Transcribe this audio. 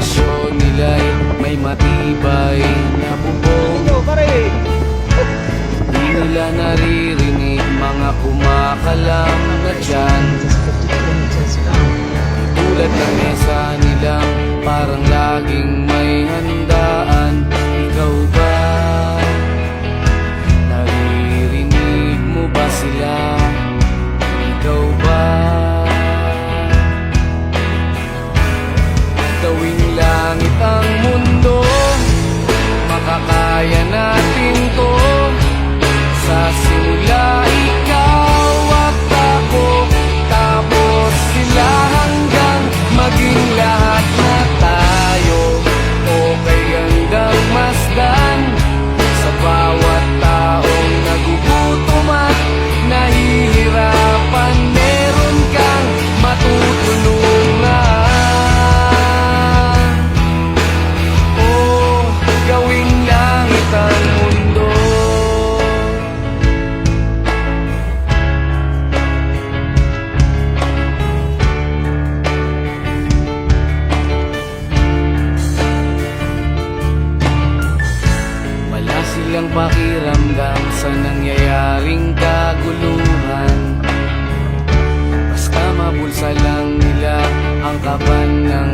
relasyon nila'y may matibay na bubong. Di nila naririnig mga kumakalam na tiyan. Tulad ng mesa nilang parang laging may handaan. Ikaw ba? Naririnig mo ba sila? Ikaw ba? Gawing langit ang mundo, makakaya natin to. Sa simula ikaw at ako, tapos sila hanggang maging lahat na tayo. Okay hanggang masdan sa bawat taong nagugutom at nahihirapan. Meron kang matutulungan. Oh, gawing langit ang mundo. Wala silang pakiramdam sa nangyayaring kaguluhan. Basta mabulsa lang nila ang kaban ng